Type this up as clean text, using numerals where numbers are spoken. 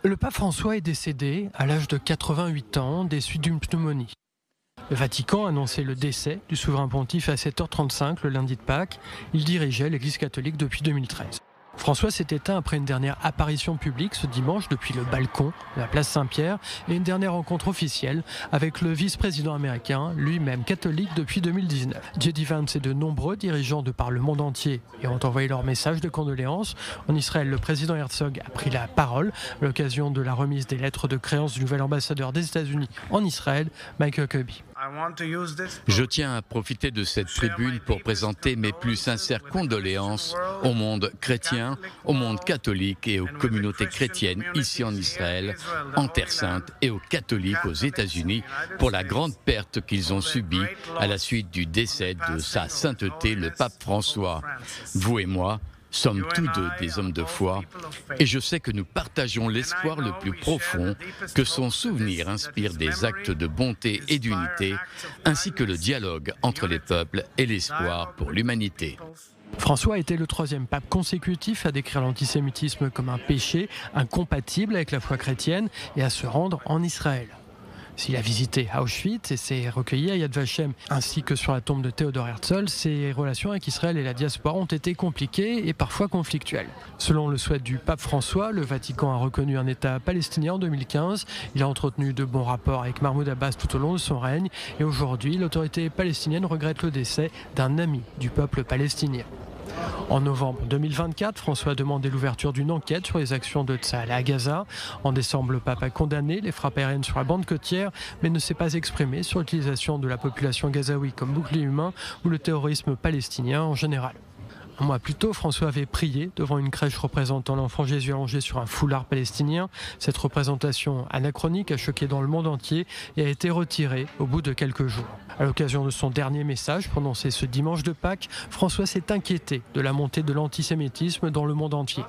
Le pape François est décédé à l'âge de 88 ans des suites d'une pneumonie. Le Vatican a annoncé le décès du souverain pontife à 7h35 le lundi de Pâques. Il dirigeait l'Église catholique depuis 2013. François s'est éteint après une dernière apparition publique ce dimanche depuis le balcon de la place Saint-Pierre et une dernière rencontre officielle avec le vice-président américain, lui-même catholique depuis 2019. J.D. Vance et de nombreux dirigeants de par le monde entier et ont envoyé leur message de condoléances. En Israël, le président Herzog a pris la parole à l'occasion de la remise des lettres de créance du nouvel ambassadeur des États-Unis en Israël, Mike Huckabee. Je tiens à profiter de cette tribune pour présenter mes plus sincères condoléances au monde chrétien, au monde catholique et aux communautés chrétiennes ici en Israël, en Terre Sainte et aux catholiques aux États-Unis pour la grande perte qu'ils ont subie à la suite du décès de sa sainteté le pape François. Vous et moi sommes tous deux des hommes de foi et je sais que nous partageons l'espoir le plus profond que son souvenir inspire des actes de bonté et d'unité ainsi que le dialogue entre les peuples et l'espoir pour l'humanité. François a été le troisième pape consécutif à décrire l'antisémitisme comme un péché incompatible avec la foi chrétienne et à se rendre en Israël. S'il a visité Auschwitz et s'est recueilli à Yad Vashem, ainsi que sur la tombe de Theodor Herzl, ses relations avec Israël et la diaspora ont été compliquées et parfois conflictuelles. Selon le souhait du pape François, le Vatican a reconnu un État palestinien en 2015. Il a entretenu de bons rapports avec Mahmoud Abbas tout au long de son règne. Et aujourd'hui, l'autorité palestinienne regrette le décès d'un ami du peuple palestinien. En novembre 2024, François a demandé l'ouverture d'une enquête sur les actions de Tsahal à Gaza. En décembre, le pape a condamné les frappes aériennes sur la bande côtière, mais ne s'est pas exprimé sur l'utilisation de la population gazaoui comme bouclier humain ou le terrorisme palestinien en général. Un mois plus tôt, François avait prié devant une crèche représentant l'enfant Jésus allongé sur un foulard palestinien. Cette représentation anachronique a choqué dans le monde entier et a été retirée au bout de quelques jours. À l'occasion de son dernier message prononcé ce dimanche de Pâques, François s'est inquiété de la montée de l'antisémitisme dans le monde entier.